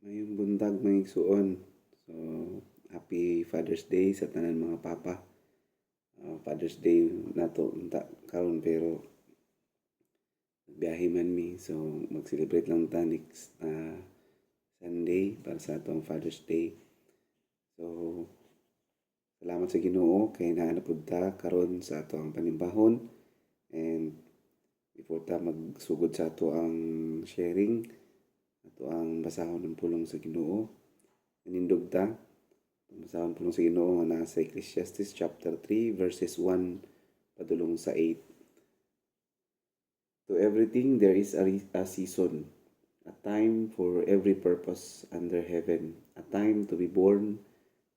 Mayong buntag mga igsuon. So, happy Father's Day sa tanan mga papa. Father's Day nato unta karon pero biyahe man mi. So, mag-celebrate lang ta next Sunday para sa atong Father's Day. So, salamat sa Ginoo kay naa na pud ta karon sa atong panimbahon. And before ta magsugod sa ato ang sharing, ato ang basahon ng pulong sa Ginoo. Nanindog ta. Basahon pulong sa Ginoo nga naa sa Ecclesiastes chapter 3 verses 1 padulong sa 8. To everything there is a season, a time for every purpose under heaven, a time to be born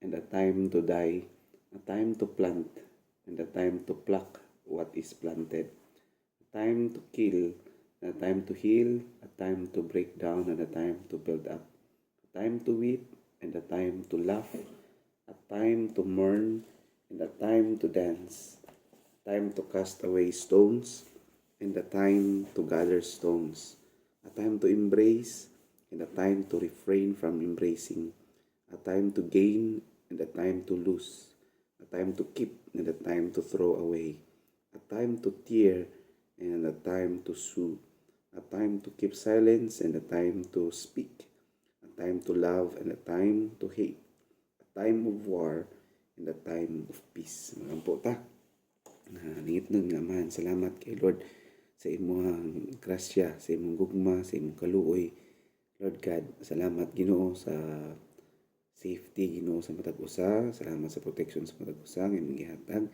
and a time to die, a time to plant and a time to pluck what is planted, a time to kill and a time to heal, a time to break down and a time to build up, a time to weep and a time to laugh, a time to mourn and a time to dance, a time to cast away stones and a time to gather stones, a time to embrace and a time to refrain from embracing, a time to gain and a time to lose, a time to keep and a time to throw away, a time to tear and a time to sue, a time to keep silence and a time to speak, a time to love and a time to hate, a time of war and a time of peace. Marampo ta. Ningit nun nga man, salamat kay Lord sa imong grasya, sa imong gugma, sa imong kaluoy. Lord God, salamat Ginoo sa safety, Ginoo sa matag usa, salamat sa protection sa matag usa nga imong gihatag.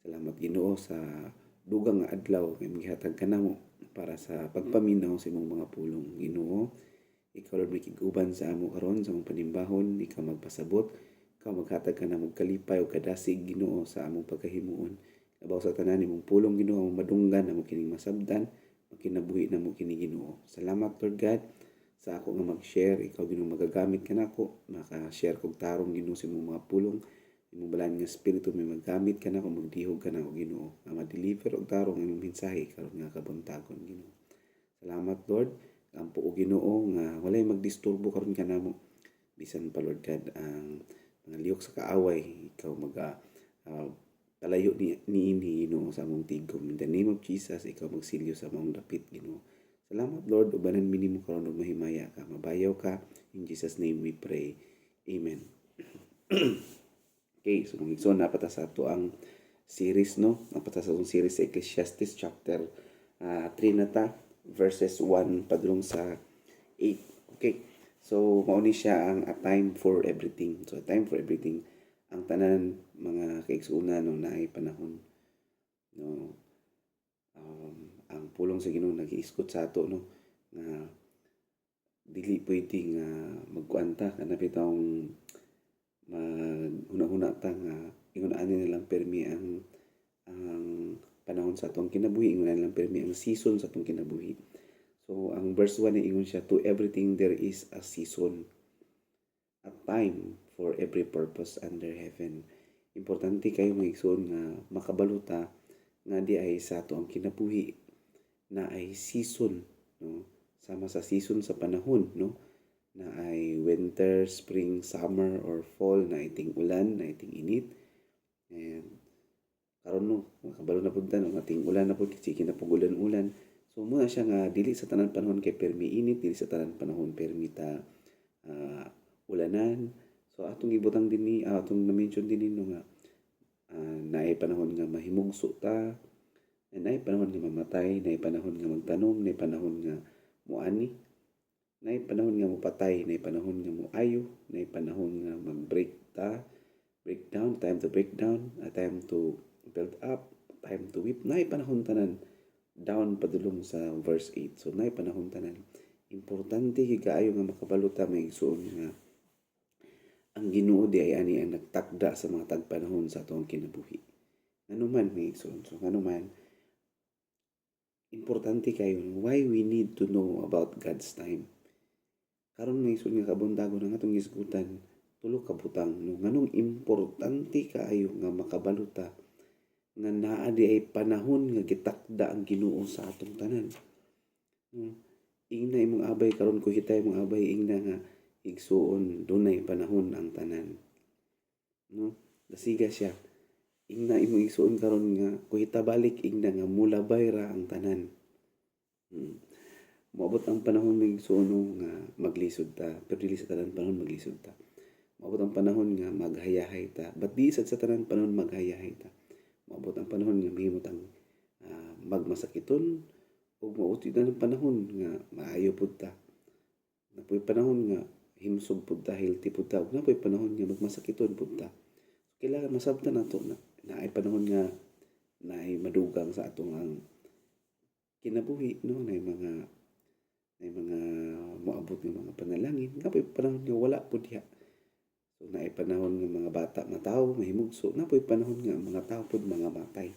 Salamat Ginoo sa dugang nga adlaw nga imong gihatag kanamo para sa pagpaminaw sa imong mga pulong. Ginoo, ikaw Lord makiguban sa amo karon sa among panimbahon, ikaw magpasabot, ikaw maghatag kanamo kalipay o kadasig Ginoo sa among pagkahimuon. Labaw sa tanan imong pulong Ginoo, among madunggan amo kining masabdan, makinabuhi namo kini Ginoo. Salamat Lord God sa ako nga mag-share, ikaw Ginoo magagamit kanako, maka-share kog tarong Ginoo sa imong mga pulong, imong balaan nga espiritu may magamit kanako, magdihog kanako Ginoo, nga ma-deliver og tarong imong mensahe karon nga kabuntagon Ginoo. Salamat Lord, ampo o Ginoo nga walay magdisturbo karon kanamo. Bisan pa Lord God ang mga lihok sa kaaway, ikaw palayo ni Ginoo sa among tigom. In the name of Jesus, ikaw magsilyo sa among dapit Ginoo. Salamat Lord, ubanan minimo karon og mahimaya ka, mabayaw ka. In Jesus name we pray. Amen. Okay, so kung igsoon napata sa ato ang series no, napata sa atong series sa Ecclesiastes chapter 3 na ta, verses 1 padulong sa 8. Okay. So mao ni siya ang a time for everything. So a time for everything ang tanan mga kaigsuuna no naay panahon no, ang pulong sa Ginoo nag-iiskot sa ato no nga dili pwede nga magkuan ta kana bitawng maghuna-huna ta nga ingon ani nilang permi ang panahon sa atong kinabuhi, ingon nilang permi ang season sa atong kinabuhi. So ang verse 1 ingon siya, to everything there is a season, a time for every purpose under heaven. Importante kayo mga igsoon nga makabaluta nga di ay sa ato ang kinabuhi na ay season no, sama sa season sa panahon no, na ay winter, spring, summer or fall, na iting ulan, na iting init. And karon no makabalo na pud ta no ating ulan na pud kasi kinapugulan-ulan. So muna siya nga dili sa tanan panahon kay permi init, dili sa tanan panahon permi ta ulanan. So atong gibutang dinhi, atong na-mention dinhi no nga naay panahon nga mahimugso ta, naay panahon nga mamatay, naay panahon nga magtanom, naay panahon nga muani, naay panahon nga mopatay, naay panahon nga moayo, naay panahon nga mag-break ta, breakdown, time to break down, a time to build up, time to weep, naay panahon tanan. Down padulong sa verse 8. So naay panahon tanan. Importante kaayo nga makabalo ta may igsoon nga ang Ginoo di ay ani ang nagtakda sa mga tagpanahon sa atong kinabuhi. Nganuman may igsoon. So nganuman importante kayo why we need to know about God's time. Karon may igsoon nga kabuntagon ang atong isgutan tulo ka butang no nganong importante kaayo nga makabalo ta nga naa di ay panahon nga gitakda ang Ginoo sa atong tanan. Ingna imong abay karon ko hitay imong abay ingna nga igsuon dunay panahon ang tanan, no? Dasiga siya. Ingna imong igsuon karon nga kuhita balik ingna nga mulabay ra ang tanan. Hmm. Moabot ang panahon ng igsuon nga maglisod ta, pero dili sa tanan panahon maglisod ta. Moabot ang panahon nga maghayahay ta, but di sad sa tanan panahon maghayahay ta. Moabot ang panahon nga mahimot ang magmasakiton ug mauti na ng panahon nga maayo pud ta. Napoy panahon nga himsog pud ta, healthy pud ta, ug napoy panahon nga magmasakiton pud ta. Kailangan masabtan nato na naay panahon nga naay madugang sa atong ang kinabuhi, no, naay mga moabot ng mga panalangin, napoy panahon nga wala pud diha. So naay panahon nga mga bata mataw mahimugso, napoy panahon nga mga tawo pud mga matay.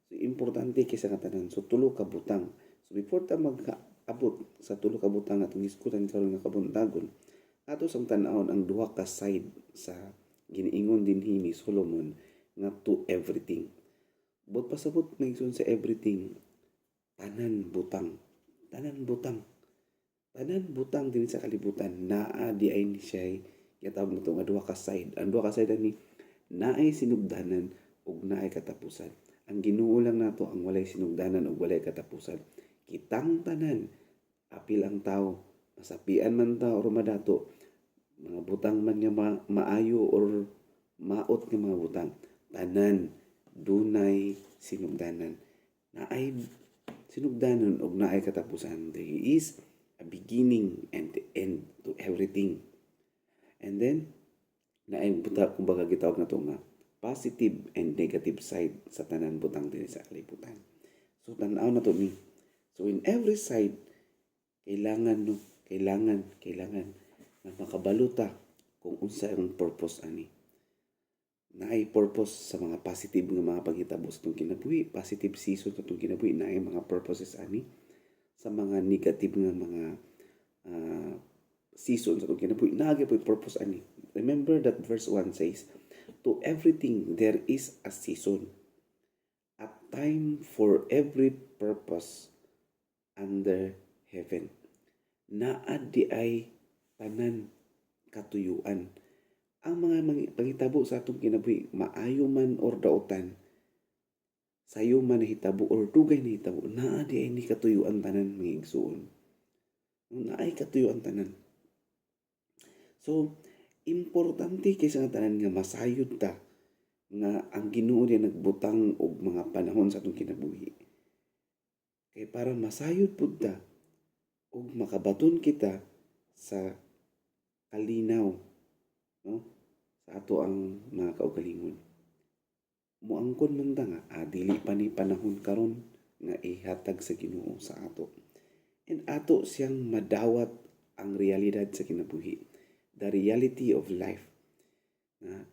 So importante kaysa nga tanan, so tulo ka butang. So before ta mag-abot sa tulo ka butang atong iskutan karon nga kabuntagon, ato sang tan-awon ang duha ka side sa giniingon dinhi ni Solomon nga to everything. But pasabot maigsoon sa everything, tanan butang. Tanan butang. Tanan butang din sa kalibutan, naa di ay ni siya yatawag mo nga duha ka side. Ang duha ka side ani naay sinugdanan ug naay katapusan. Ang Ginoo lang nato ang walay sinugdanan ug walay katapusan. Kitang tanan, apil ang tao, masapian man ta or madato, mga butang man nga maayo or maot nga mga butang, tanan dunay sinugdanan. Naay sinugdanan ug naay katapusan. There is a beginning and the end to everything. And then naay buta kumbaga gitawag nato nga positive and negative side sa tanan butang dinhi sa kalibutan. So tan-aw na to ni. So in every side kailangan na makabaluta kung unsa ang purpose ani. Naay purpose sa mga positive nga mga paghitabo sa itong kinabuhi, positive season sa itong kinabuhi, naay mga purposes ani. Sa mga negative nga mga season sa itong kinabuhi, naay po purpose ani. Remember that verse 1 says, to everything there is a season, a time for every purpose under heaven. Naa di ay tanan katuyuan. Ang mga panghitabo sa atong kinabuhi, maayo man or dautan, sayo man hitabo or dugay na hitabo, naa di ay ni katuyuan tanan mga igsuon. Naay katuyuan tanan. So, importante kaysa nga tanan nga masayod ta nga ang Ginoo diya nagbutang og mga panahon sa atong kinabuhi. Kay para masayod pud ta ug makabaton kita sa kalinaw, no, sa ato ang mga kaugalingon. Muangkon man ta nga dili pa ni panahon karon nga ihatag sa Ginoo sa ato. And ato siyang madawat ang realidad sa kinabuhi, the reality of life.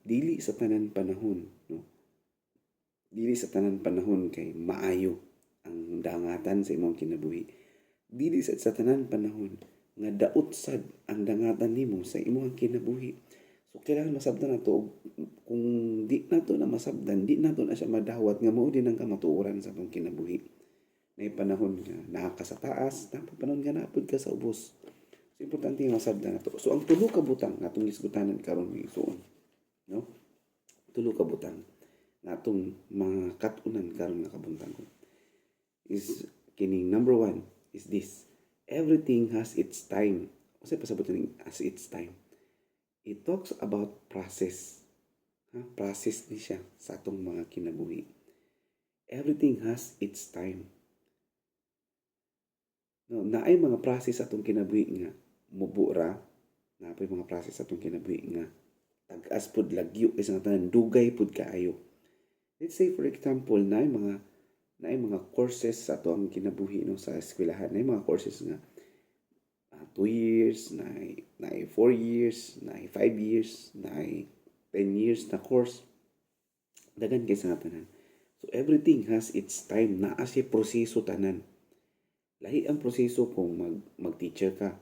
Dili sa tanan panahon, no? Dili sa tanan panahon kay maayo ang dangatan sa imong kinabuhi. Dili sa tanan panahon nga daot sad ang dangatan nimo sa imong kinabuhi. So kailangan masabtan nato, kung di nato na masabdan, di nato na siya madawat nga mao din ang kamatuoran sa atong kinabuhi. May panahon nga naa ka sa taas, tapos panahon nga naapod ka sa ubos. So importante nga masabdan nato. So ang tulo ka butang natong isgutanan karon mga igsoon, no? Tulo ka butang natong mga kat-unan karon nga kabuntangon is kining number 1 is this: everything has its time. Kasi pasabot ning as its time. It talks about process. Process ni siya sa atong mga kinabuhi. Everything has its time. No, naay mga process sa atong kinabuhi nga mubura, naay mga process sa atong kinabuhi nga tag-as pud lagyo kaysa nga tanan dugay pud kaayo. Let's say for example, naay mga courses sa atong kinabuhi, no, sa eskwelahan. Naay mga courses nga 2 years, naay 4 years, naay 5 years, naay 10 years na course. Dagan kaysa nga tanan. So everything has its time. Naa siya proseso tanan. Lahi ang proseso kung mag-teacher ka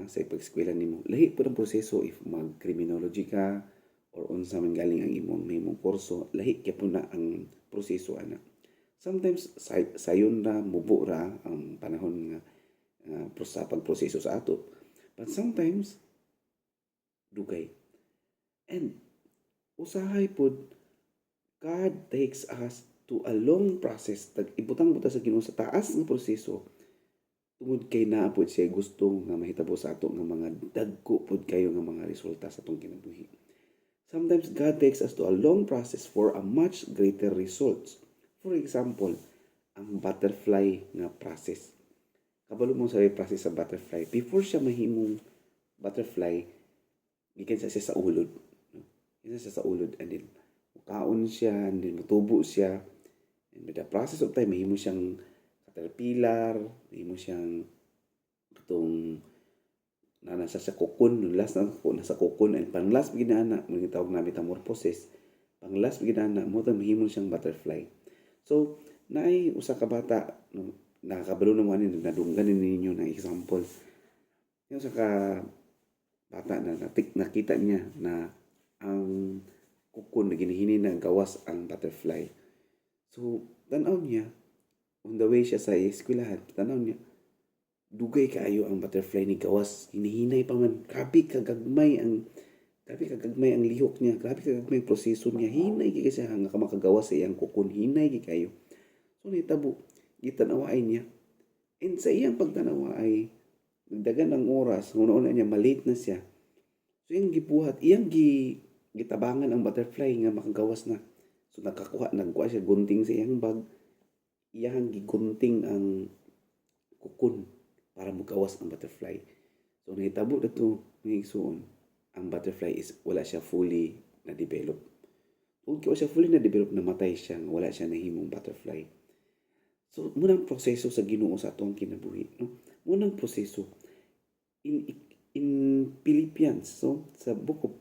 sa pag-eskwela nimo. Lahi po ang proseso if mag-criminology ka or unsa man galing ang imong kurso. Lahi kaya po na ang proseso ana. Sometimes sayon ra mubo ra ang panahon nga sa pagproseso sa ato. But sometimes dugay. And usahay pod, God takes us to a long process. Ibutang buta sa Ginoo sa taas nga proseso. Tungod kay naa pod siya gusto nga mahitabo sa ato nga mga dagko pod kayo nga mga resulta sa atong kinabuhi. Sometimes God takes us to a long process for a much greater results. For example, ang butterfly nga process. Kabalo mo sa process sa butterfly. Before siya mahimong butterfly, gikan siya sa ulod. No? Gikan siya sa ulod, and then mukaon siya, and then mutubo siya. And with the process of time, mahimo siyang caterpillar, mahimo siyang itong nasa sa cocoon, last na nasa cocoon, and pang last ginana, mga tawag na metamorphosis, pang last ginana mo mahimo siyang butterfly. So naay usa ka bata, no, nakakabalo naman ni nadunggan ninyo ng example. Yung sa ka bata na nakita niya na ang cocoon na ginihini na gawas ang butterfly. So tanaw niya, on the way siya sa eskwelahan, tanaw niya, dugay kaayo ang butterfly ni gawas, hinihinay pa man, grabe kagagmay ang lihok niya, grabe kagagmay ang proseso niya, hinay kay siya hanga ka makagawas sa iyang kukun, hinay kay kayo. So nitabo, gitanawaay niya. And sa iyang pagtanawa ay nagdagan ang oras, una-una niya malate na siya. So iyang gibuhat, gitabangan ang butterfly nga makagawas na. So nagkuha siya gunting sa iyang bag, iyang gigunting ang kukun para mugawas ang butterfly. So nahitabo na ito, ngigsuon, ang butterfly is wala siya fully na-develop. Kung wala siya fully na-develop, namatay siya, wala siya nahimong butterfly. So munang proseso sa Ginoo sa atong kinabuhi. No? Munang proseso. In Philippians, so sa book of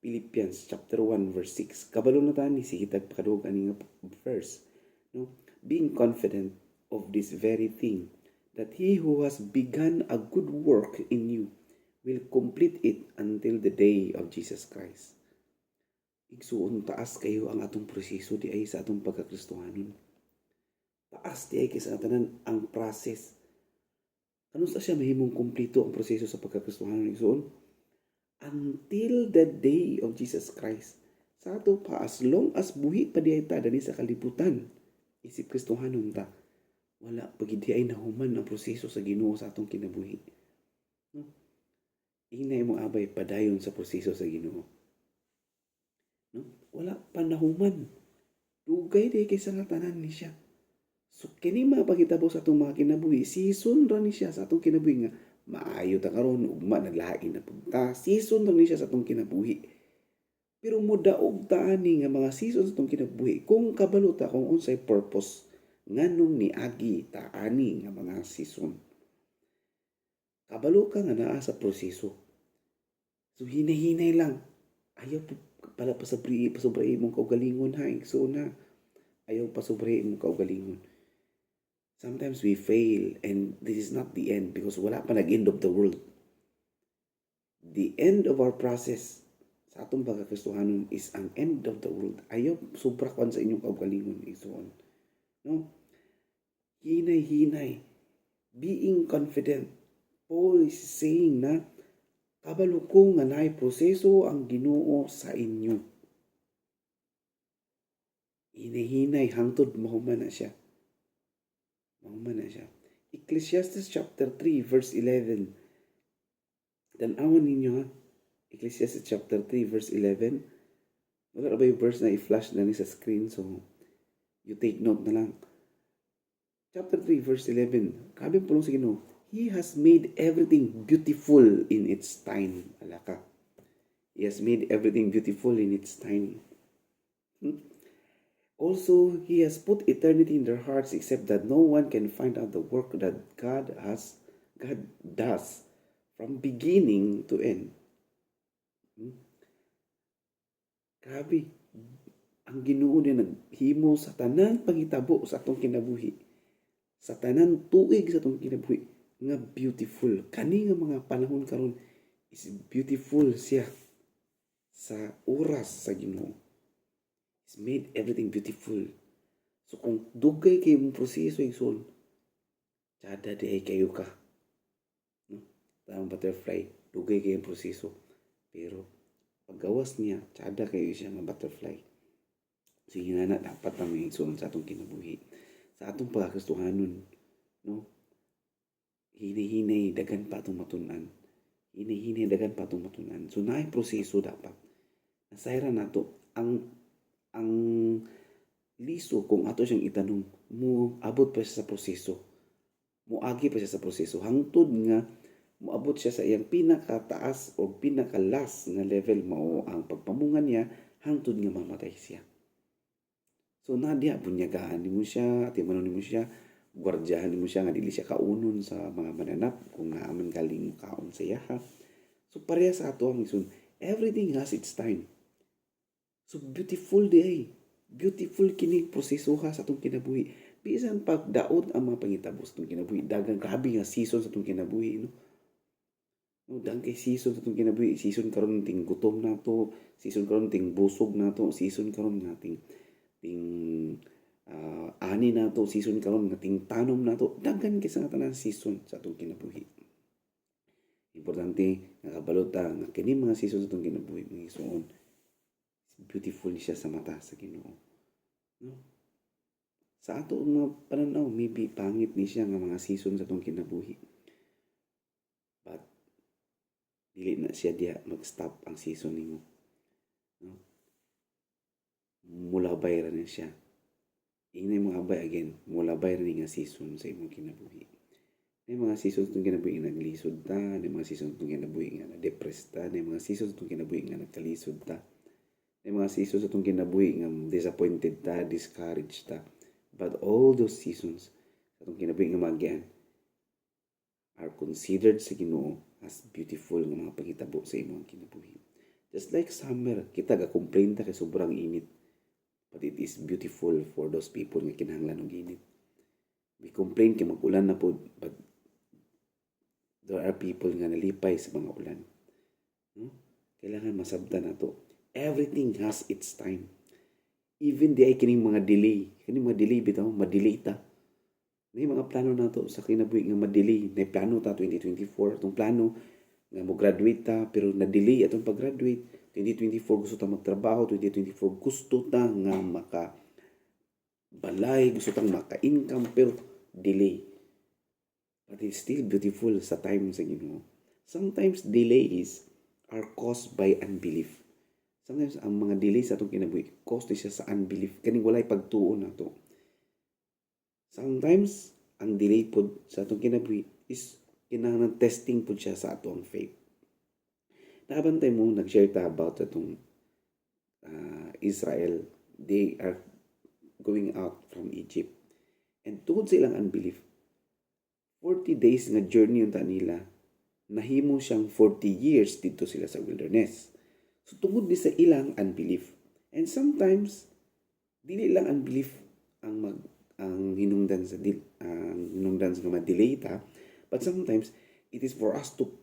Philippians chapter 1 verse 6, kabalo na tani si hitag pakadug ani nga verse, no? Being confident of this very thing, that he who has begun a good work in you will complete it until the day of Jesus Christ. Igsuon, taas kayo ang atong proseso di ay sa atong pagkakristohanon. Taas di ay kaysa tanan ang process. Ano sa siya mahimong kumplito ang proseso sa pagkakristohanon? Igsuon, until the day of Jesus Christ. Sa ato pa, as long as buhi pa di ay ta dani sa kalibutan, isip kristohanon ta, wala pagidi ay nahuman ang proseso sa Ginoo sa atong kinabuhi. No? Inay mo abay padayon sa proseso sa Ginoo. No? Wala pa nahuman. Dugay di kaysa nga tanan ni siya. So kini mapakitabo sa atong mga kinabuhi, season ra ni siya sa atong kinabuhi nga maayo ta karon ugma naglain na punta. Season ra ni siya sa atong kinabuhi. Pero mudaog ta ani nga mga season sa atong kinabuhi kung kabalo ta kung unsay purpose nganong niagi ta ani nga mga season. Kabalo ka nga naa sa proseso. So hinay-hinay lang. Ayaw pala pasobray mong kaugalingon ha. So na ayaw pasobray mong kaugalingon. Sometimes we fail, and this is not the end because wala pa nag-end of the world. The end of our process sa atong pagkakristohanon is ang end of the world. Ayaw sobra kwan sa inyong kaugalingon. Isuon. No? Hinay-hinay. Being confident. Paul is saying na kabalo ko nga naay proseso ang Ginoo sa inyo. Hinay-hinay hangtod mahuman na siya. Ecclesiastes chapter 3 verse 11. Tanawan ninyo ha. Ecclesiastes chapter 3 verse 11. Wala ba yung verse na i-flash na ni sa screen, so you take note na lang. Chapter 3 verse 11. Kabing pulong sa Ginoo, He has made everything beautiful in its time. Alaka. He has made everything beautiful in its time. Also, He has put eternity in their hearts, except that no one can find out the work that God does from beginning to end. Grabe. Ang Ginoo niya naghimo sa tanan pangitabo sa atong kinabuhi. Sa tanan tuig sa atong kinabuhi nga beautiful. Kani nga mga panahon karon is beautiful siya sa oras sa Ginoo. He's made everything beautiful. So kung dugay kayo mong proseso igsoon, tsada di ay kayo ka. No? Tamang butterfly, dugay kayo proseso. Pero paggawas niya, tsada kayo siya nga butterfly. Sige na dapat na may igsoon sa atong kinabuhi. Sa atong pagkagustuhanon, no? Hini-hinay, dagan pa atong matunan. Hini-hinay, dagan pa atong matunan. So, naay proseso dapat. Nasayra na to. Ang liso, kung ato siyang itanong, mo abot pa siya sa proseso. Muagi pa siya sa proseso. Hangtod nga, moabot siya sa iyang pinakataas o pinakalas nga level mao ang pagpamungan niya hangtod nga mamatay siya. So nadya bunyagaan nimo siya, timanon nimo siya, gwardyahan nimo siya nga dili siya kaunon sa mga mananap kung naaman galing kaon sa iya. So pareha sa ato ang isun, everything has its time. So beautiful day. Beautiful kini proseso ha sa atong kinabuhi. Bisan pagdaot ang mga pangitabo sa atong kinabuhi, dagang grabe nga season sa atong kinabuhi, no? No, dang kay season sa itong kinabuhi. Season karon ting gutom na to. Season karon ting busog na to. Season karon nga ting ani na to. Season karon nga ting tanom na to. Daghan kay sa tanan season sa atong kinabuhi. Importante nga kabalot ta nga kini mga season sa atong kinabuhi mga igsoon. Beautiful siya sa mata sa Ginoo. No? Sa ato mga pananaw, maybe pangit ni siya nga mga season sa atong kinabuhi. But dili na siya diya mag-stop ang season nimo. No? Mulabay ra na siya. Ingay mga abay again, mulabay ra ni nga season sa imong kinabuhi. May mga season itong kinabuhi nga naglisod ta, may mga season itong kinabuhi nga na-depressed ta, may mga season itong kinabuhi nga nagkalisod ta, may mga seasons itong kinabuhi nga disappointed ta, discouraged ta. But all those seasons itong kinabuhi nga magian are considered sa Ginoo as beautiful nga mga panghitabo sa imong kinabuhi. Just like summer, kita ga-complain ta kay sobrang init. But it is beautiful for those people nga kinahanglan og init. We complain kay mag-ulan na po, but there are people nga nalipay sa mga ulan. No? Kailangan masabtan na to. Everything has its time. Even di ay kining mga delay. Kining mga delay bitaw, ma-delay ta. May mga plano na to sa kinabuhi nga ma-delay. May plano ta 2024. Itong plano nga mo-graduate ta pero na-delay atong pag-graduate. 2024 gusto ta magtrabaho. 2024 gusto ta nga maka-balay. Gusto ta maka-income pero delay. But it's still beautiful sa time sa Ginoo. Sometimes delays are caused by unbelief. Sometimes ang mga delay sa atong kinabuhi caused siya sa unbelief. Kaning walay pagtuo na to. Sometimes ang delay pod sa atong kinabuhi is kinahanglan testing pod siya sa atong faith. Nakabantay mo, nag-share ta about itong Israel. They are going out from Egypt. And tungod sa ilang unbelief, 40 days nga journey yung nila, nahimo siyang 40 years dito sila sa wilderness. So tungod ni sa ilang unbelief. And sometimes dili lang unbelief ang hinungdan sa ma-delay ta, but sometimes it is for us to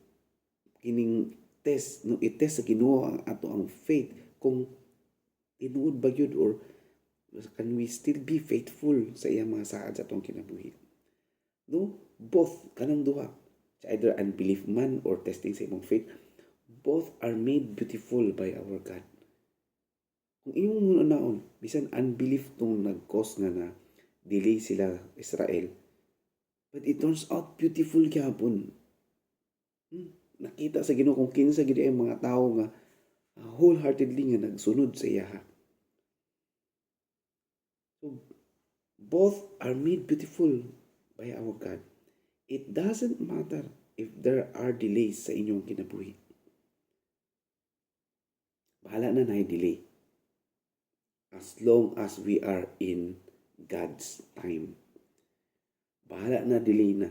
kining test, no, i-test sa Ginoo ang ato ang faith kung tinuod ba yun or can we still be faithful sa iyang mga saad sa atong kinabuhi. No, both kanang duha, either unbelief man or testing sa imong faith, both are made beautiful by our God. Kung imong naon, bisan unbelief tong nag-cause nga na delay sila Israel, but it turns out beautiful gyapon. Nakita sa Ginoo kung kinsa gid ay mga tao nga wholeheartedly nga nagsunod sa iya. So both are made beautiful by our God. It doesn't matter if there are delays sa inyong kinabuhi. Bahala na delay. As long as we are in God's time. Bahala na delay na.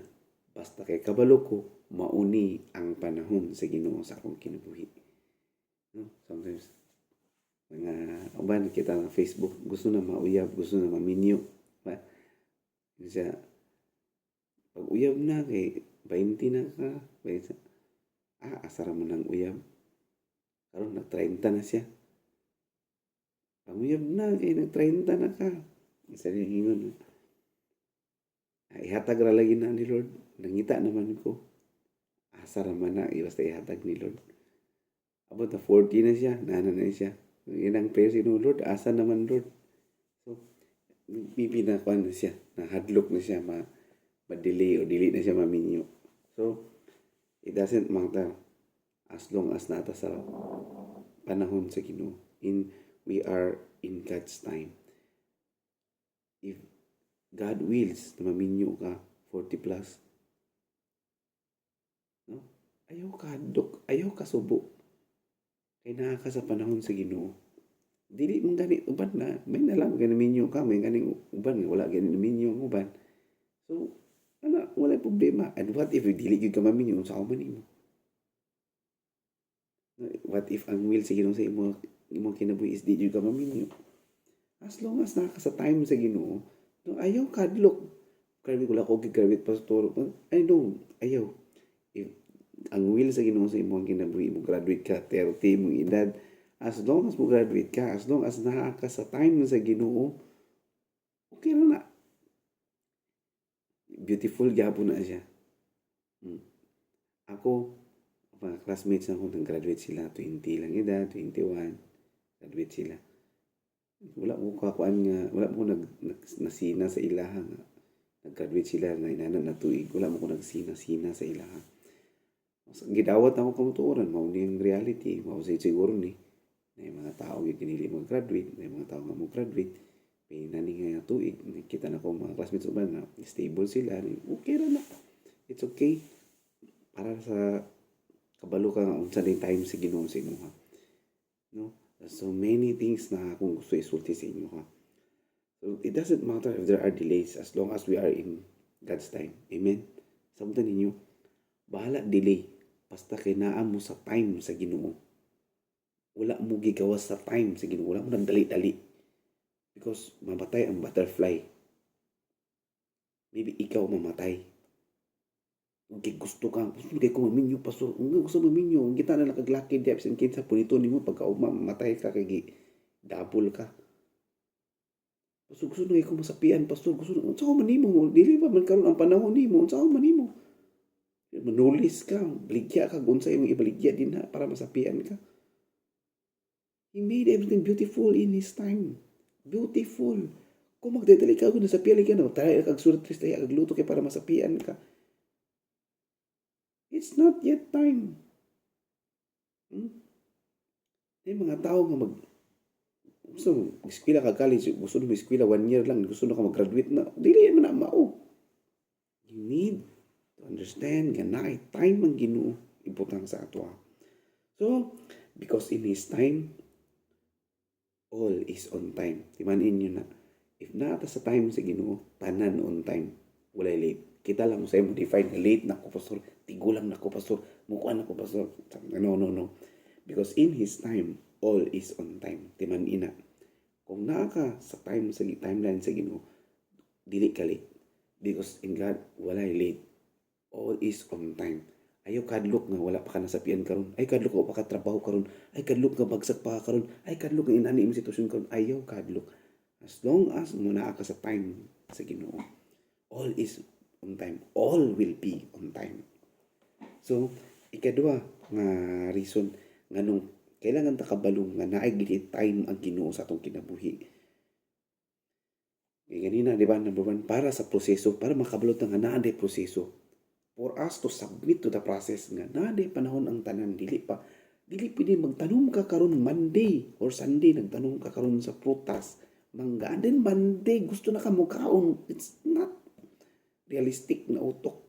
Basta kay kabalo ko, mauni ang panahon sa Ginoo sa akong kinabuhi. No? Sometimes, mga uban kita na Facebook, gusto na mauyab, gusto na maminyo. Kasi, pag uyab na, kay 20 na ka, asara mo ng uyab. Karon nag-30 na siya. Pag uyab na, kay nag-30 na ka. Isa rin hingon. Ihatag ra lagi na ni Lord. Nangita naman ko. Asa ra man na, basta ihatag ni Lord. Abot na 40 na siya, nana na siya. Yan ang prayer sino, Lord, asa naman Lord? So, maybe na kuan na siya, nahadlok na siya, ma-delay o dili na siya maminyo. So, it doesn't matter as long as nata sa panahon sa Ginoo. We are in God's time. If God wills na maminyo ka 40 plus, no? Ayaw ka hadlok, ayaw ka subo. Kay naa ka sa panahon sa Ginoo. Dili mong gani uban na, may nalang ganaminyo ka, may ganing uban, wala ganaminyo ang uban. So, wala problema. And what if dili gyud ka maminyo sa man nimo? What if ang will sa Ginoo sa imo kinabuhi is di gyud ka maminyo? As long as naka sa time sa Ginoo, no, ayaw kadlok. Grabe ko lang ko grabe pastor. I know, ayaw. If ang will sa Ginoo sa imo kinabuhi mo graduate ka 30 mong edad, as long as mo graduate ka, as long as naa ka sa time sa Ginoo, okay na na. Beautiful gyapon na siya. Ako, mga classmates ako, nag-graduate sila, 20 lang edad, 21, graduate sila. Wala mo kakuan nga, wala mo nasina sa ilaha nga. Nag-graduate sila na inanan na tuig, wala mo ko nagsina-sina sa ilaha. Gidawat ako kamutuoran, mao ni yung reality, mao siguro ni. Na yung mga tao yung kinili mag-graduate, na yung mga tao nga mag-graduate, may nani nga tuig, nakita na ko mga classmates uban na stable sila, okay na. It's okay. Para sa kabalo ka nga unsa din time sa Ginoo sa inyo ha. No? So many things na akong gusto isulti sa inyo ha. So it doesn't matter if there are delays as long as we are in God's time. Amen. Sabta ninyo, bahala delay basta kay naa mo sa time sa Ginoo. Wala mo gigawas sa time sa Ginoo, wala mo nagdali-dali. Because mamatay ang butterfly. Maybe ikaw mamatay. Okay, gusto kay ko maminyo pastor. Gusto maminyo, kita na lang kaglaki di absent kinsa punito nimo pagka mamatay ka kay double ka. Pastor, gusto na ko masapian pastor, gusto na unsa man nimo, dili ba man karon ang panahon nimo, unsa man nimo. Manulis ka, baligya ka unsa imong ibaligya din ha para masapian ka. He made everything beautiful in His time. Beautiful. Kung magdadali ka, kung nasapian ka na, tayo kag surat Kristo, kag luto kay para masapian ka. It's not yet time. May mga tao nga gusto mag-eskwela ka college, gusto na mag-eskwela 1 year lang, gusto na ka mag-graduate na, dili man na mao. You need to understand nga naay time ang Ginoo ibutang sa ato. So, because in His time, all is on time. Timanin nyo na, if naata sa time sa Ginoo, tanan on time. Walay late. Kita lang sa mo-define na late na ko, pastor. Tigulang na ko, pastor. Mukuan na ko, pastor. No. Because in His time, all is on time. Timan ina. Kung naa ka sa timeline sa Ginoo, dili ka late. Because in God, walay late. All is on time. Ayaw kadlok nga wala pa ka nasapian karon. Ay kadlok ka pa ka trabaho karon. Ay kadlok nga bagsak pa ka karon. Ay kadlok nga inani imong sitwasyon karon. Ayaw kadlok. As long as mo naa ka sa time sa Ginoo, all is on time. All will be on time. So, ikadua nga reason nganong kailangan ta kabalo nga naay gid time ang Ginoo sa atong kinabuhi. Ganina, di ba, number 1, para sa proseso, para makabalo ta nga naa day proseso. For us to submit to the process nga naa day panahon ang tanan, dili pwede magtanom ka karon Monday or Sunday, nagtanom ka karon sa prutas, mangga, and then Monday gusto na ka mo kaon. It's not realistic na utok.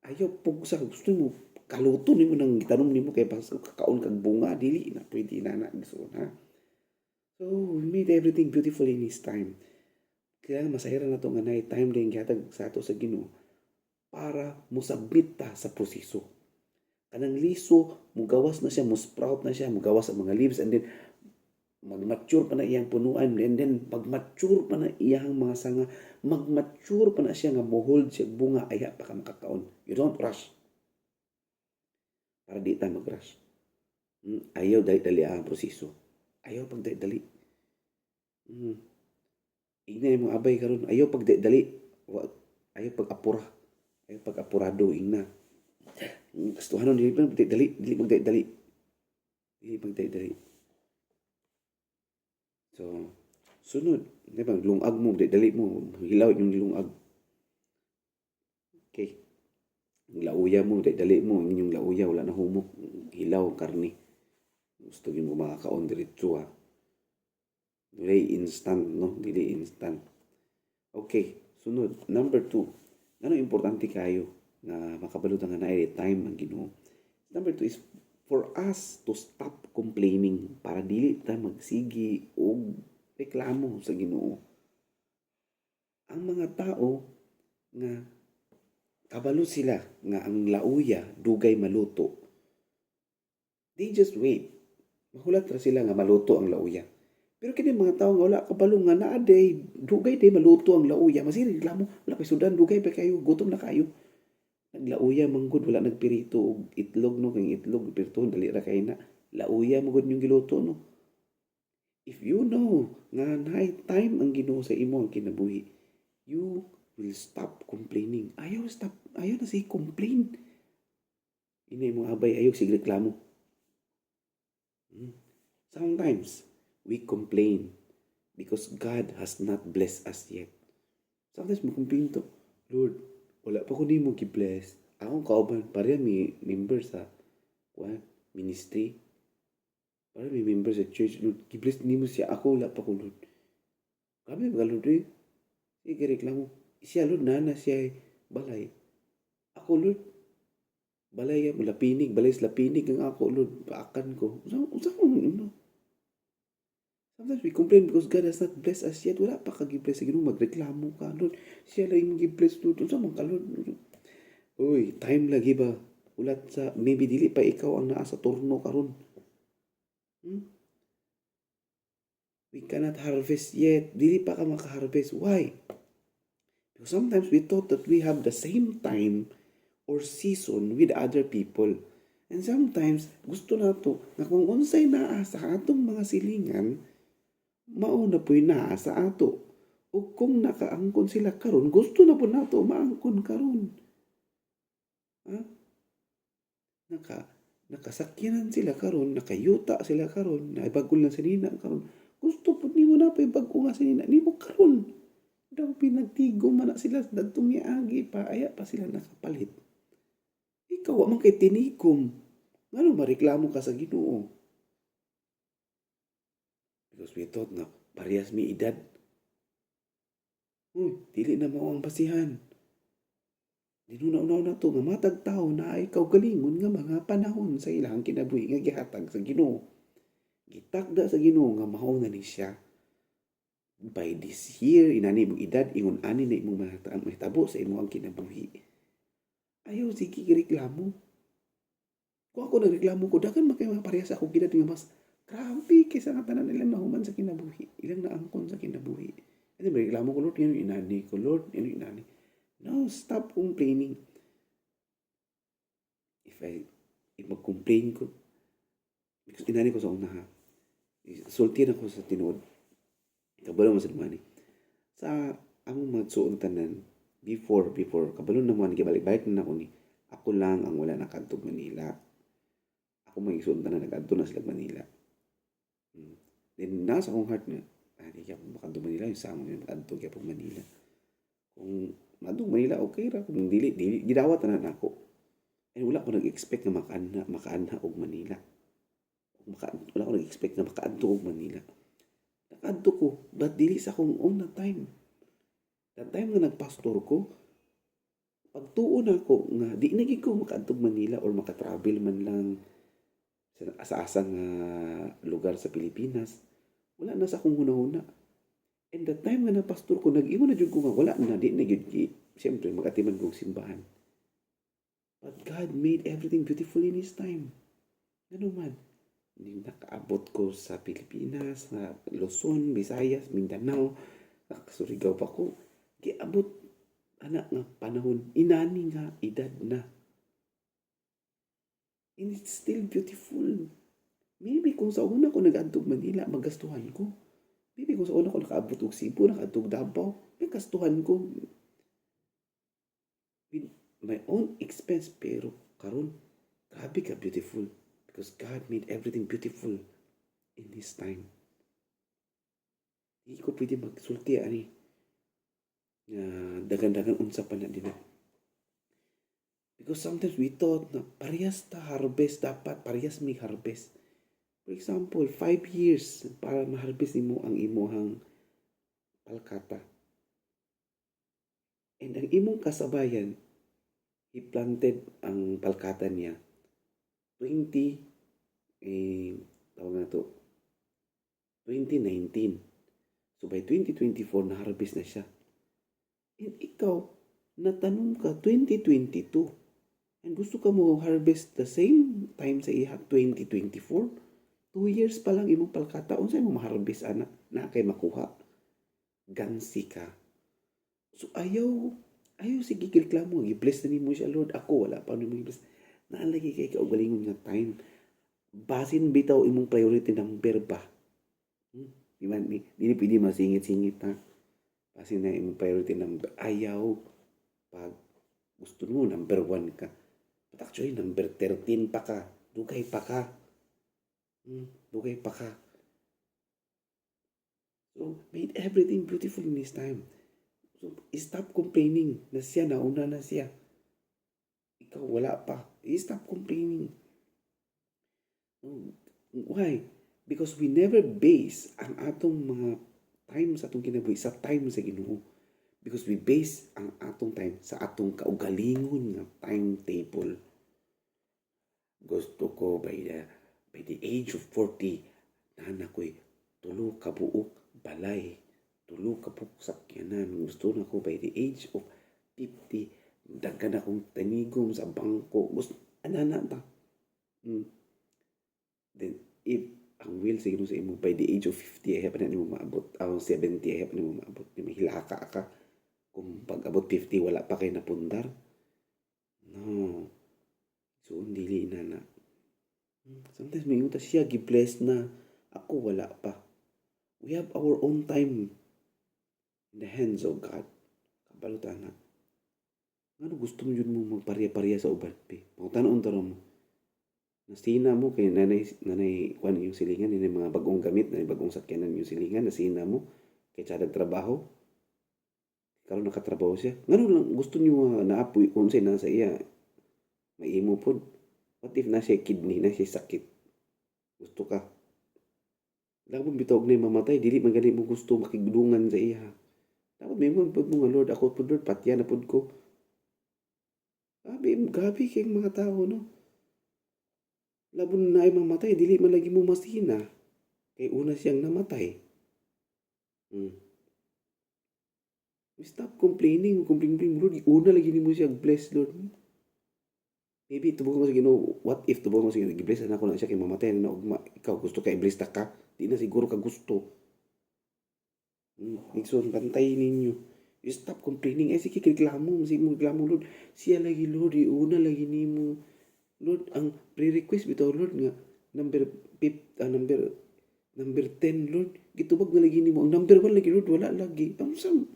Ayaw pugsa, gusto mo kaluto nimo nang gitanom nimo kay basta kakaon kag bunga, dili na pwede na gusto na. So we made everything beautiful in His time. Kaya masayra na to nga naay time din gihatag sa ato sa Ginoo para musabit ta sa proseso. Kanang liso, mugawas na siya, musprout na siya, mugawas ang mga leaves, and then mag-mature pa na iyang punuan, and then pag-mature pa na iyang mga sanga, mag-mature pa na siya nga mohold siya bunga, aya pa ka makakaon. You don't rush. Para di tayo mag-rush. Ayaw dali-dali ang proseso. Ayaw pag dali-dali. Ingna yung mga abay karon, ayaw pag dali-dali. Ayaw pag apura. Ayaw pag apurado, ingna. Gustuhan nun, dili magdali. Dili magdali. So, sunod. Di ba, lungag mo, dali mo, hilaw yung lungag. Okay. Yung lauya mo, dali mo, yung lauya, wala na humok, hilaw, karne. Gusto mo makakaon diretso ha. Dili instant, no? Dili instant. Okay, sunod. Number 2. Ano importante kayo na makabalutan nga na time ang Ginoo? Number 2 is for us to stop complaining para dili ta magsigi o reklamo sa Ginoo. Ang mga tao nga kabalo sila nga ang lauya dugay maluto. They just wait. Mahulat ra sila nga maluto ang lauya. Pero kini mga tao nga wala kabalo nga naa day dugay day maluto ang lauya. Masiri reklamo, wala kay sudan dugay pa kayo, gutom na kayo. Naglauya manggod wala nagpirito og itlog no kay itlog pirito dali ra kay na. Lauya manggod yung giluto no. If you know nga naay time ang Ginoo sa imo ang kinabuhi, you will stop complaining. Ayaw na say complain. Inay mo abay ayaw sig reklamo. Sometimes we complain because God has not blessed us yet. Sometimes mo complain to, Lord, wala pa ko nimo gi-bless. Akong kauban pareha mi member sa ministry. Pareha mi member sa church. Lord, gi-bless nimo siya. Ako wala pa ko, Lord. Kami mga Lord eh. Sige reklamo. Siya Lord nana siya balay. Ako Lord balay mo lapinig, balay sa lapinig ang ako Lord paakan ko. Usa ko no. Sometimes we complain because God has not blessed us yet. Wala pa kag-bless. Sige magreklamo ka, Lord. Siya lang yung gi-bless, Lord. Unsa man ka, Lord? Uy, time lagi ba? Ulat sa, maybe dili pa ikaw ang naa sa turno karon. We cannot harvest yet. Dili pa ka maka-harvest. Why? Because sometimes we thought that we have the same time or season with other people. And sometimes, gusto na to, na kung unsay naa sa atong mga silingan, mauna po'y naa sa ato. O kung nakaangkon sila karon, gusto na po nato maangkon karon. Ha? Nakasakyanan sila karon, nakayuta sila karon, naibagol na sa nina karon. Gusto po nimo na po ibag-o nga sa nina, nimo karon. Daw pinagtigo man na sila dadtong miagi pa, aya pa sila nakapalit. Ikaw man kay tinikom. Ngano mareklamo ka sa Ginoo? Because we thought na parehas mi edad. Dili na mao ang basihan. Dinunaw na to nga matag tao na ikaw galingon nga mga panahon sa ilang kinabuhi nga gihatag sa Ginoo. Gitakda sa Ginoo nga mao na ni siya. By this year, inani mong edad, ingon ani na imong mahitabo sa imong kinabuhi. Ayaw sige reklamo. Kung ako nagreklamo ko, dagan makay mga parehas ako gidad nga mas grabe kaysa nga tanan ilang nahuman sa kinabuhi. Ilang naangkon sa kinabuhi. At reklamo ko, Lord, yan yung inani ko. Lord, yan yung inani. No, stop complaining. If mag-complain ko, because inani ko sa una ha, sultin ako sa tinuod. Kabalo mo sa dumani. Sa among magsuon tanan, before, kabalo naman, gibalik-balik na ako ni, ako lang ang wala nakadtog Manila. Ako magsuon tanan, nag-adto na sila Manila. Then, nasa akong heart na, hindi ako makadtog Manila, yung sa among nag-adtog ako Manila. Kung madung Manila, okay ra. Kung dili, gidawat na ako. And wala ko nag-expect na makaanha og Manila. Wala ko nag-expect na makaadto og Manila. Nakadto ko, but dili sa akong own na time. That time nga nagpastor ko, pagtuon ako nga, di na ko makaadto og Manila or makatravel man lang sa asang lugar sa Pilipinas. Wala na sa akong hunahuna. And that time nga na pastor ko, nag-iwan na dyan ko nga, wala na, di na yun. Siyempre, magatiman kong simbahan. But God made everything beautiful in His time. Ano man, nakaabot ko sa Pilipinas, sa Luzon, Visayas, Mindanao, nakasurigaw pa ko. Giabot, anak nga panahon, inani nga, edad na. And it's still beautiful. Maybe kung sa una ko nag-adtog Manila, magastuhan ko. Maybe kung sa una ko nakaabot og Cebu, nakaadtog Davao, may kastuhan ko. With my own expense, pero karon grabe ka beautiful because God made everything beautiful in His time. Hindi ko pwede magsulti ani nga dagan-dagan unsa pa na din. Because sometimes we thought na parehas ta harvest, dapat parehas may harvest. For example, 5 years para ma-harvest nimo ang imuhang palkata. And ang imong kasabayan, he planted ang palkata niya 20, tawag na to, 2019. So by 2024, na-harvest na siya. And ikaw, natanong ka 2022. And gusto ka mo harvest the same time sa iha 2024. 2 years pa lang imong palkata. Unsay mo ma-harvest, anak? Na kay makuha. Gansi ka. So ayaw sige reklamo. I-bless na nimo siya, Lord. Ako, wala pa nimo i-bless. Naalagi kay kaugalingon nga time. Basin bitaw imong priority number ba? Dili pwede masingit-singit ha. Basin na imong priority number. Ayaw pag gusto mo number 1 ka. But actually number 13 pa ka. Dugay pa ka. Dugay pa ka. So made everything beautiful in His time. So stop complaining na siya nauna na siya. Ikaw wala pa. Stop complaining. Why? Because we never base ang atong mga time sa atong kinabuhi sa time sa Ginoo. Because we base ang atong time sa atong kaugalingon nga timetable. Gusto ko by the age of 40, nana ko'y tulo ka buok balay, tulo ka buok sakyanan. Gusto na ko by the age of 50, daghan akong tanigom sa bangko. Gusto, anana ba? Then, if ang will siguro sa imo by the age of 50 ay hapan na nimo maabot, 70 ay hapan na nimo maabot, di mahilaka ka kung pag abot 50 wala pa kay napundar. No. So dili na. Sometimes may utas siya gi-bless na, ako wala pa. We have our own time in the hands of God. Kabalutan na. Ano gusto mo yun mo magpariya-pariya sa uban? Pangutanon taro mo. Nasina mo kay nanay kuan yung silingan, yung mga bagong gamit, na bagong sakyanan yung silingan, nasina mo kay sada trabaho. Karon nakatrabaho siya. Ngano lang gusto niyo naapoy unsay na sa iya. Maimo pod. What if na siya kidney, na siya sakit? Gusto ka. Dapat bitog na mamatay, dili man gani mo gusto makigdungan sa iya. Dapat may mo pud mo nga Lord, ako pud Lord, patya na pud ko. Gabi kay mga tao no. Labon na ay mamatay, dili man lagi mo masina. Kay una siyang namatay. Stop complaining, Lord. Una lagi ni mo siya bless, Lord. Maybe tubong mo sa Ginoo, what if tubong mo sa Ginoo, i-bless na ako na siya kay mamatay na ugma. Ikaw gusto ka i-bless ta ka? Di na siguro ka gusto. Nixon, bantayin ninyo. Stop complaining. Sige, reklamo. Sige mo reklamo, Lord. Siya lagi, Lord. Una lagi ni mo. Lord, ang pre-request bitaw, Lord, nga number 10, Lord. Gitubag na lagi ni mo. Ang number 1 lagi, Lord, wala lagi. Amsam.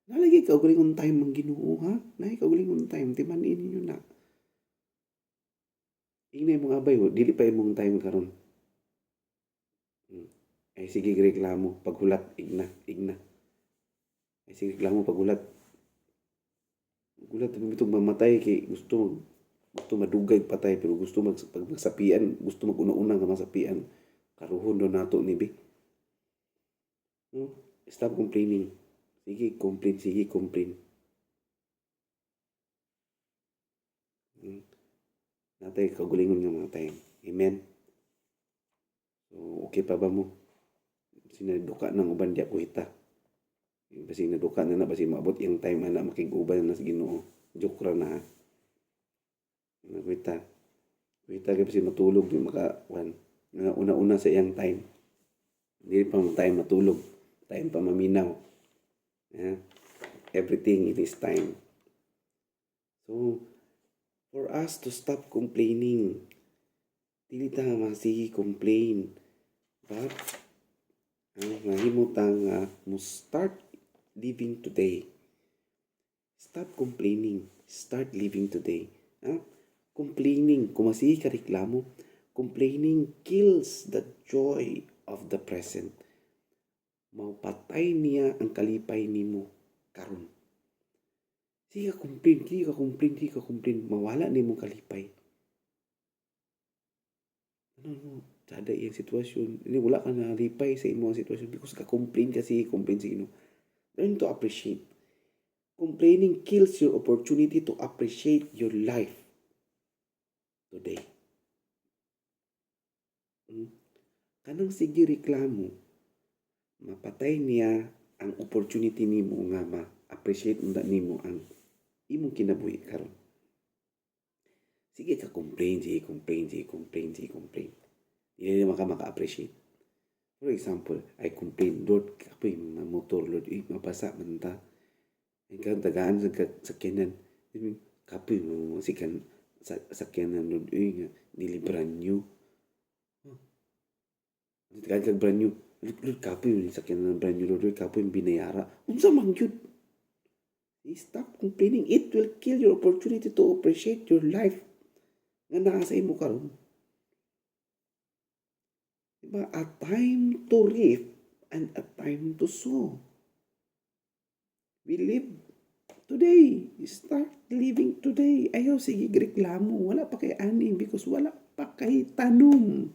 Nalagi ka ugaling time mang Ginoo, ha? Nalagi ka ugaling time. Timanin ninyo na. Ingay mong abay, dili pa imong time karon. Ay sige reklamo, paghulat, igna. Ay sige reklamo, paghulat. Gulat mo bitong mamatay kay gusto madugay patay pero gusto magsapian, gusto maguna-una nga masapian. Karuhon do nato ni bi. No? Stop complaining. Sige complain. Natay kagulingon nga mga time. Amen. So, okay pa ba mo? Sinaduka ng uban di ako hita. Basi naduka na basi maabot yung time na makiguban na sa Ginoo. Joke ra na. Nakuita kay basi matulog di makawan. Nga una-una sa iyang time. Hindi pa time matulog. Time pa maminaw. Yeah. Everything in His time. So, for us to stop complaining, dili ta masigi complain, but mahimutang mo start living today. Stop complaining, start living today. Complaining, kumasihi ka reklamo, complaining kills the joy of the present. Maupatay niya ang kalipay nimo karon. Sige ka complain, mawala nimo kalipay. Ano, sada iyang sitwasyon. Hindi, wala ka na lipay sa imong sitwasyon because complain sa ino. Learn to appreciate. Complaining kills your opportunity to appreciate your life today. Kanang sige reklamo, mapatay niya ang opportunity nimo nga ma-appreciate nimo ang imong kinabuhi karon. Sige ka complain. Hindi naman ka maka-appreciate. For example, I complain, Lord, kapoy motor, Lord, mabasa man ta. Ang tagaan sa sakyanan. Kapoy mo, sikan sa sakyanan, Lord, nilibran nyo. Tagaan kag brand new. Lord, kapoy mo, sakyanan ng brand new, Lord, kapoy binayara. Unsa man yun? Stop complaining. It will kill your opportunity to appreciate your life nga naa sa imo karon. Diba? A time to reap and a time to sow. We live today. Start living today. Ayaw sige reklamo. Wala pa kay ani because wala pa kay tanom.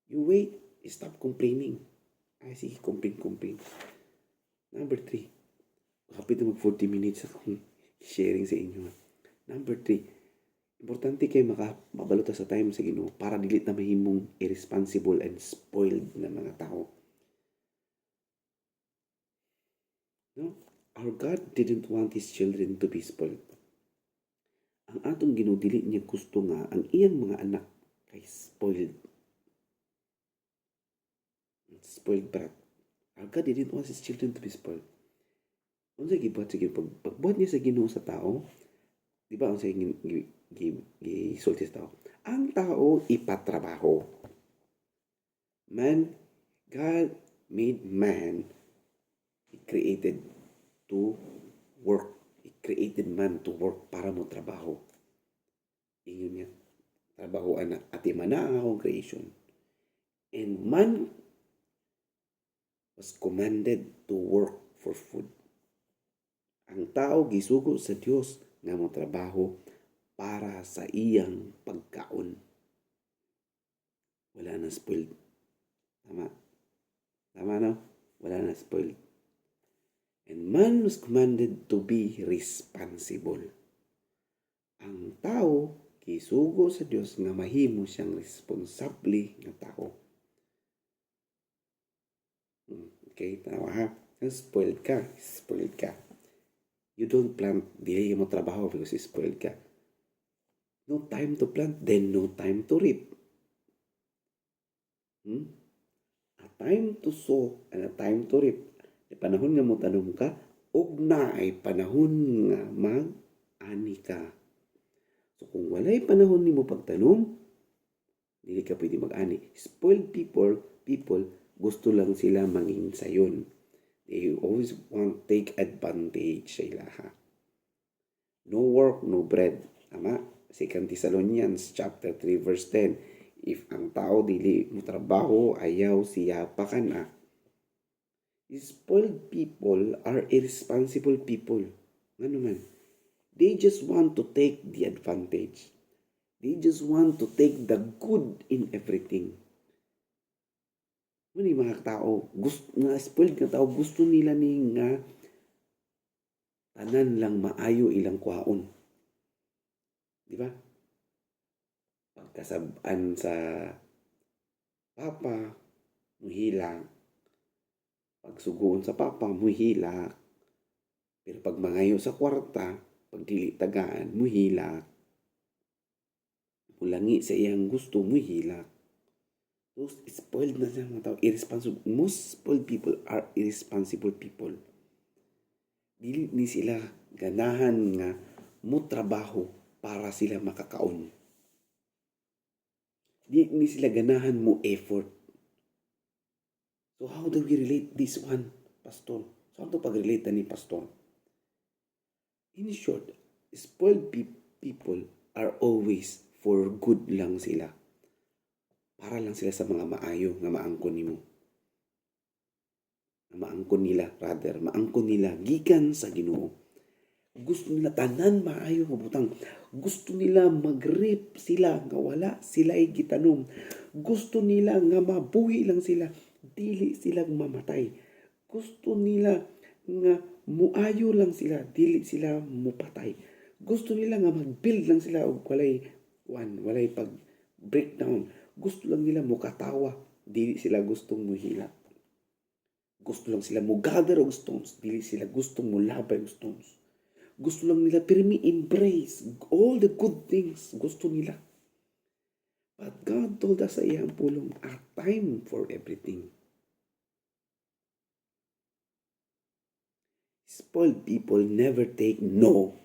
You wait. Stop complaining. Ay sige, complain. Number 3. Kapit na mag 40 minutes akong sharing sa inyo. Number 3. Importante kayo makabalota sa time sa Ginoo para dili na mahimong irresponsible and spoiled na mga tao. No? Our God didn't want His children to be spoiled. Ang atong Ginoo dili niya gusto nga ang iyang mga anak kay spoiled. Spoiled brat. Our God didn't want His children to be spoiled. Unsa gibuhat sa Ginoo? Pagbuhat niya sa Ginoo sa tao, di ba unsa gisulti sa tao? Ang tao ipatrabaho. God made man. He created to work. He created man to work para mo trabaho. Ingon niya, trabaho ana ati man ang akong creation. And man was commanded to work for food. Ang tao gisugo sa Dios nga mo trabaho para sa iyang pagkaon. Wala na spoiled. Tama no? Wala na spoiled. And man was commanded to be responsible. Ang tao gisugo sa Dios nga mahimo siyang responsable nga tao. Okay, tama ha? Spoiled ka. You don't plant, dili mo trabaho because spoiled ka. No time to plant, then no time to reap. A time to sow and a time to reap. Ay panahon nga mo tanom ka, ug na ay panahon nga mag-ani ka. So kung walay panahon nimo pagtanom, dili ka pwede mag-ani. Spoiled people gusto lang sila manging sayon. They always want to take advantage sa ilaha. No work, no bread. Tama? 2 Thessalonians chapter 3 verse 10. If ang tao dili mo trabaho, ayaw siya pakana. Spoiled people are irresponsible people. Ano man? They just want to take the advantage. They just want to take the good in everything. Muni mga tao, nga spoiled nga tao, gusto nila ni nga tanan lang maayo ilang kwaon. Di ba? Pagkasabaan sa papa, muhila. Pagsugoon sa papa, muhila. Pero pag mangayo sa kwarta, pag dili tagaan, muhila. Mulangi sa iyang gusto, muhila. Those spoiled na siya mga tao. Irresponsible. Most spoiled people are irresponsible people. Dili ni sila ganahan nga mo trabaho para sila makakaon. Dili ni sila ganahan mo effort. So how do we relate this one, Pastor? So ano pag-relate ni Pastor? In short, spoiled people are always for good lang sila. Para lang sila sa mga maayo nga maangkon nimo. Maangkon nila gikan sa Ginoo. Gusto nila tanan maayo nga butang. Gusto nila mag-rape sila nga wala sila'y gitanom. Gusto nila nga mabuhi lang sila, dili sila mamatay. Gusto nila nga muayo lang sila, dili sila mupatay. Gusto nila nga mag-build lang sila og walay pag breakdown. Gusto lang nila mukatawa, dili sila gustong muhilak. Gusto lang sila mo-gather og stones, dili sila gustong mulabay og stones. Gusto lang nila pirmi embrace all the good things. Gusto nila. But God told us sa iyang pulong, a time for everything. Spoiled people never take no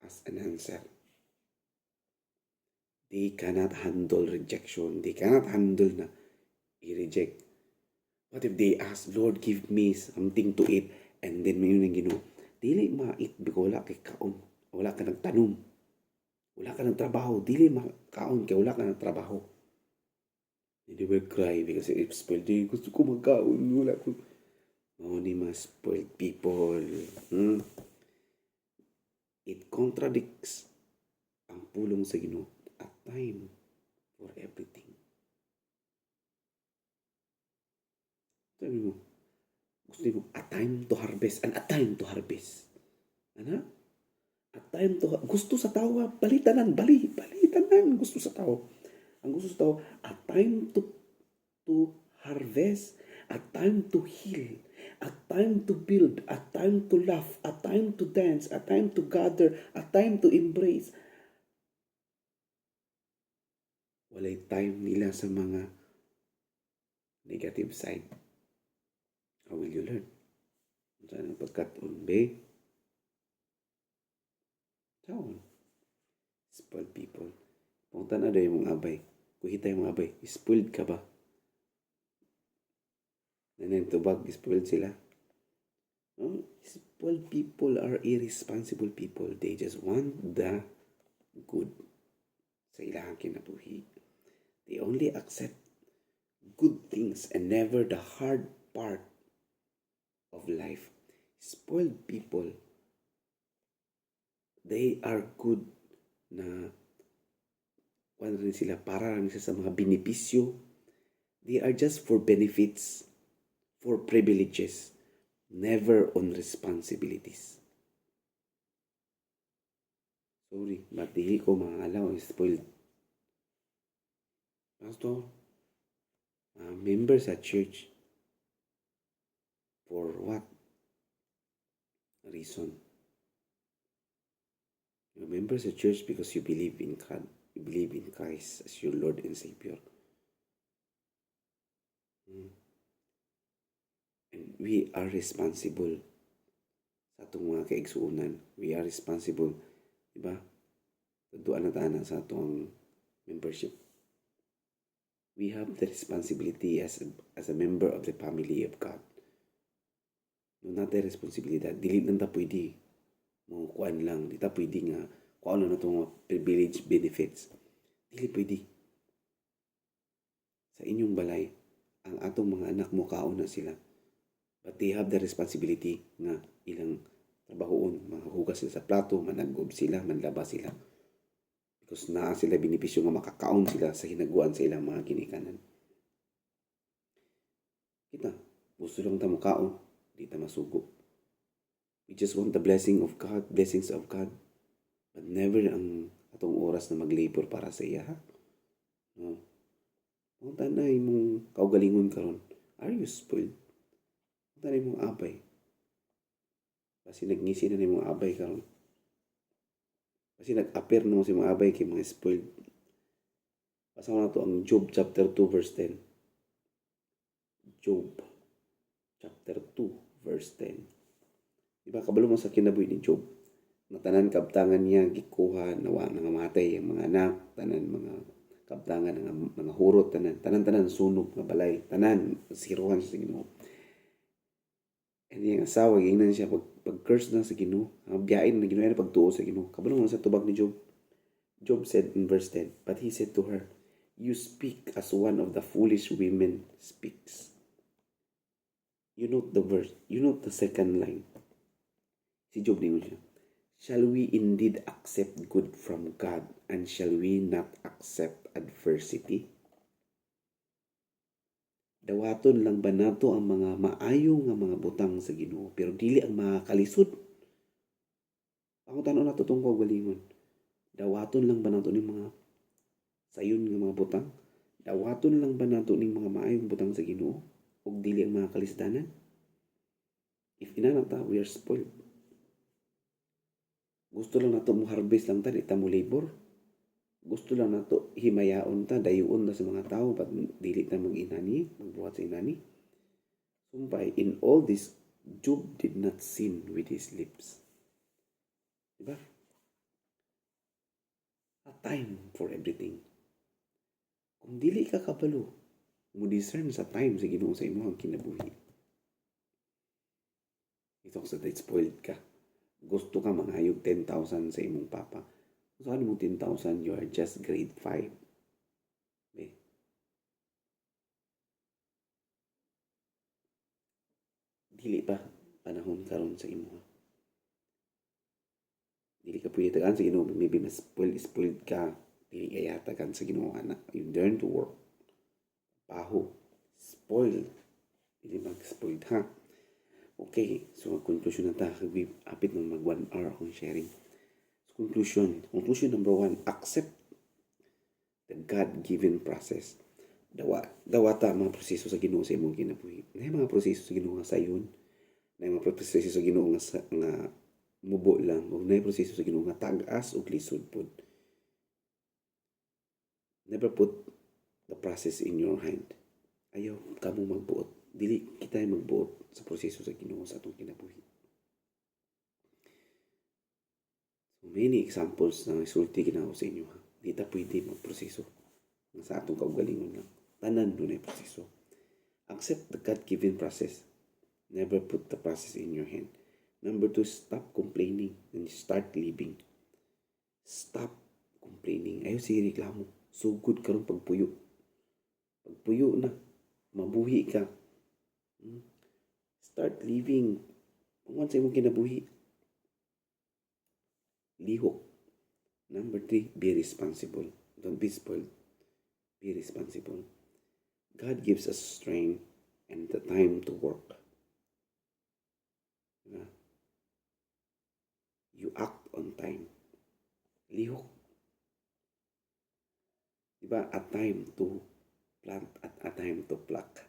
as an answer. They cannot handle rejection. They cannot handle na i-reject. What if they ask, Lord, give me something to eat, and then may yun ang Ginoo, dili ma-eat because wala kay kaon. Wala ka nagtanom. Wala ka ng trabaho. Dili makaon kay wala ka ng trabaho. They will cry because if spoiled, gusto ko magkaon. Wala ko. Ni mga spoiled people. It contradicts ang pulong sa Ginoo. A time for everything. Sabi mo, gusto mo, a time to harvest and a time to harvest. Ano? A time to, gusto sa tao, balitanan, gusto sa tao. Ang gusto sa tao, a time to harvest, a time to heal, a time to build, a time to laugh, a time to dance, a time to gather, a time to embrace. Walay time nila sa mga negative side. How will you learn? Saan ang pagkataon, be? Saan? Spoiled people. Punta na daw yung mga abay. Kuhita yung mga abay. Spoiled ka ba? Nanentubag, spoiled sila. No? Spoiled people are irresponsible people. They just want the good sa ilang kinabuhi. They only accept good things and never the hard part of life. Spoiled people, they are good na kung rin sila, para rin sila sa mga benepisyo. They are just for benefits, for privileges, never on responsibilities. Sorry, but di ko maalaw spoiled. Pastor, members at church, for what reason? You're members at church because you believe in God. You believe in Christ as your Lord and Savior. And we are responsible sa itong mga kaigsuunan. We are responsible, diba? Tuduan na tayo sa itong membership. We have the responsibility as a member of the family of God. No, not the responsibility. Dili lang ta pwede. Mo kuan lang. Di ta pwede nga kuan na itong privilege benefits. Dili pwede. Sa inyong balay, ang atong mga anak mo kaon na sila. But they have the responsibility nga ilang trabahoon. Mahugas sila sa plato, managob sila, manlaba sila. Because naa sila benepisyo nga makakaon sila sa hinaguan sa ilang mga ginikanan. Kita, gusto lang ta makaon, di ta masugo. We just want the blessings of God, but never ang atong oras na mag-labor para sa iya, ha? No. Kung tanay mong kaugalingon karon, are you spoiled? Kung tanay mong abay, kasi nagngisi na mong abay karon. Kasi nag-appear no si mga abay kay mga spoiled. Basa ko na to ang Job chapter 2 verse 10. Job chapter 2 verse 10. Diba kabalo mo sa kinabuhi ni Job? Natanan kabtangan niya gikuha nawa nangamatay ang mga anak, tanan mga kabtangan ng mga hurot, tanan sunog nga balay, tanan siruhan sa Ginoo. And yung asawa, gingnan siya, pag-curse na sa Ginoo, biyain na Ginoo, pagtuo sa Ginoo. Kabalo mo sa tubag ni Job. Job said in verse 10, but he said to her, you speak as one of the foolish women speaks. You note the verse, you note the second line. Si Job ningon siya, shall we indeed accept good from God, and shall we not accept adversity? Dawaton lang ba nato ang mga maayo nga mga butang sa Ginoo, pero dili ang mga kalisod? Ang tanong nato tungkol galingon. Dawaton lang ba nato ning mga sayon nga mga butang? Dawaton lang ba nato ning mga maayong butang sa Ginoo ug dili ang mga kalisdanan? If inanata, we are spoiled. Gusto lang nato mo harvest lang ta, di ta mo labor. Gusto lang nato himayaon ta, dayuon ta sa mga tao, but dili ta mag-inani, magbuhat sa inani. Sumpay, in all this, Job did not sin with his lips. Diba? A time for everything. Kung dili ka kabalo, mo discern sa time sa Ginoo sa imong kinabuhi. Ito sa date spoiled ka. Gusto ka manghayog 10,000 sa imong papa. So ano mo 10,000, you are just grade 5. Okay. Dili pa panahon karon sa imo. Dili ka pwede tagaan sa Ginoo, maybe mas spoiled ka, dili kaya tagaan sa Ginoo anak. You learn to work. Paho, spoiled. Dili mag-spoiled ha. Okay, so conclusion na ta. Apit na mag 1 hour akong sharing. So, conclusion number 1, accept the God-given process. Dawata mga proseso sa Ginoo sa imong kinabuhi. Na mga proseso sa Ginoo nga sayon, na mga proseso sa Ginoo nga mubo lang, o na proseso sa Ginoo nga tag-as o lisod pod. Never put the process in your hand. Ayaw kamo magbuot. Dili kita magbuot sa proseso sa Ginoo sa atong kinabuhi. So many examples na isulti ginawa sa inyo. Di ta pwede magproseso sa atong kaugalingon lang. Tanan doon ay proseso. Accept the God-given process. Never put the process in your hand. Number 2, stop complaining and start living. Stop complaining. Ayaw sige reklamo. So good karong pagpuyo. Pagpuyo na. Mabuhi ka. Start living. Pangwan sa imong kinabuhi. Lihok. Number 3, be responsible. Don't be spoiled. Be responsible. God gives us strength and the time to work. You act on time. Lihok. Diba? A time to plant at a time to pluck.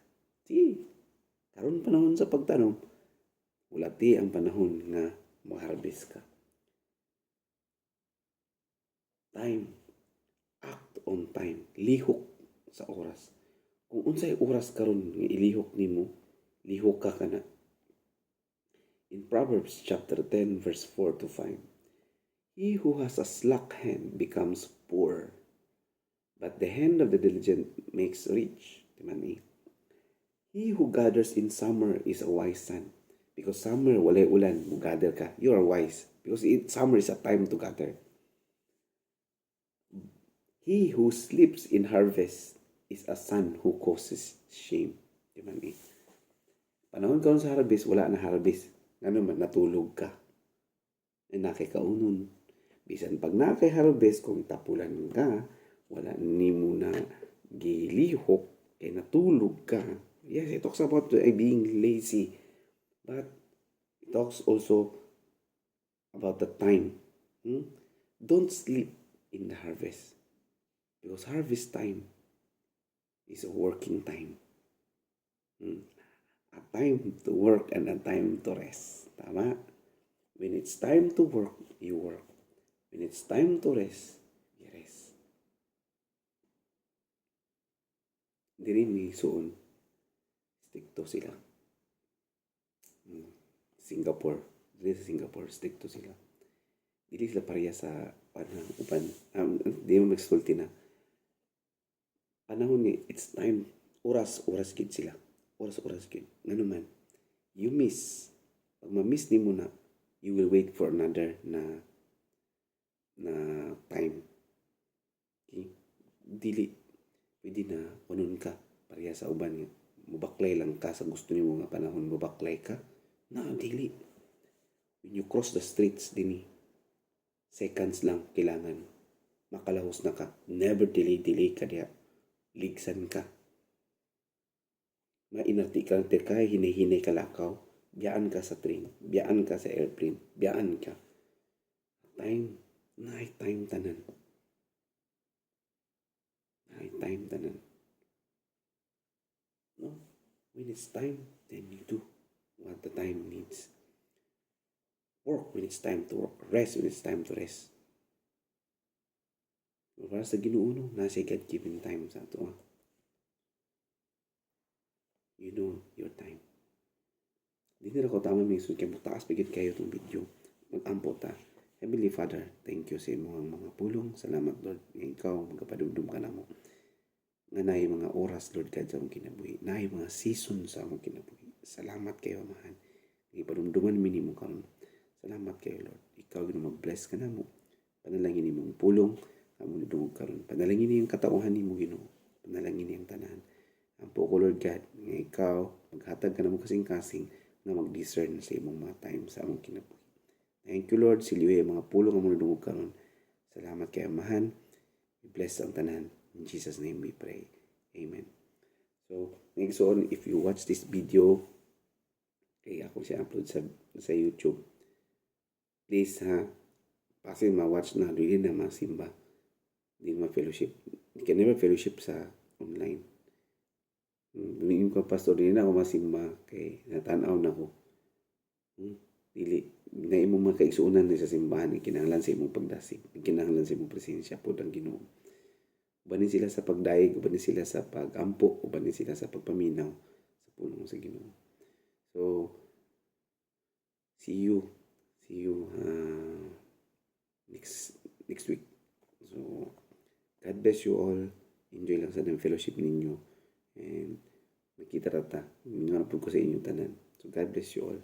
Karon panahon sa pagtanom, wala ti ang panahon nga ma-harvest ka. Time. Act on time. Lihok sa oras. Kung unsay oras karon nga ilihok nimo, lihok ka kana. In Proverbs chapter 10 verse 4 to 5, he who has a slack hand becomes poor, but the hand of the diligent makes rich. He who gathers in summer is a wise son. Because summer, walay ulan, mo gather ka. You are wise. Because summer is a time to gather. He who sleeps in harvest is a son who causes shame. Panahon karon sa harvest, wala na harvest. Nga naman, natulog ka. Nakikaunon. Bisan pag nakay-harvest, kung tapulan ka, wala ni mo na gilihok, natulog ka. Yes, it talks about being lazy. But it talks also about the time. Don't sleep in the harvest. Because harvest time is a working time. A time to work and a time to rest. Tama? When it's time to work, you work. When it's time to rest, you rest. Diri ni suon. Stick to sila. Singapore. Diri sa Singapore, stick to sila. Dili sila pareha sa upan. Di mo magsulti na. Panahon ni, it's time. Oras gid sila. Oras gid. Nga naman, you miss Pag ma-miss nimo na, you will wait for another na time. Okay? Dili pwede na kunon ka pareha sa uban nga mubaklay lang ka sa gusto nimo nga panahon, mubaklay ka. Na dili. When you cross the streets dinhi, seconds lang kailangan makalahos na ka. Never delay ka diha. Ligsan ka. Mainarti ka hinay-hinay ka lakaw. Biyaan ka sa train. Biyaan ka sa airplane. Biyaan ka. Night time tanan. Night time tanan. No? When it's time, then you do what the time needs. Work when it's time to work. Rest when it's time to rest. Para sa Ginoo no, nasa God-given time sa ato. You know your time. Di na ako tama may kay mutaas pagit kayo itong video. Mag-ampo ta. Heavenly Father, thank you sa imong mga pulong. Salamat Lord. Nga ikaw magapadumdum ka namo. Nga naay mga oras Lord God sa among kinabuhi. Naay mga season sa among kinabuhi. Salamat kayo amahan. Ipadumduman minimo karon. Salamat kayo Lord. Ikaw gina mag-bless ka namo. Panalangin nimong pulong amo nidungog karon. Panalangin niyang katauhan nimo Ginoo. Panalangin niyang tanan. Ampo ko Lord God, nga ikaw maghatag ka namo kasing-kasing na mag-discern sa imong mga time sa among kinabuhi. Thank you Lord, siliyoy ang mga pulong amo nidungog karon. Salamat kay amahan. Bless ang tanan. In Jesus name we pray. Amen. So, next on, if you watch this video, kaya ako siya upload sa YouTube, please ha, kasi ma-watch na doon na masimba. Hindi ma-fellowship. You can never fellowship sa online. Bumingin ko pastor din ako masimba kay natanaw na ko. Dili na imong mga kaigsuunan sa simbahan kinahanglan sa imong pagdasig, kinahanglan sa imong presensya pod ang Ginoo. Ubanin sila sa pagdaig, ubanin sila sa pagampo, ubanin sila sa pagpaminaw sa pulong sa Ginoo. So see you next week. So God bless you all. Enjoy lang sa fellowship ninyo. And makita rata. Nga po ko sa inyong tanan. So God bless you all.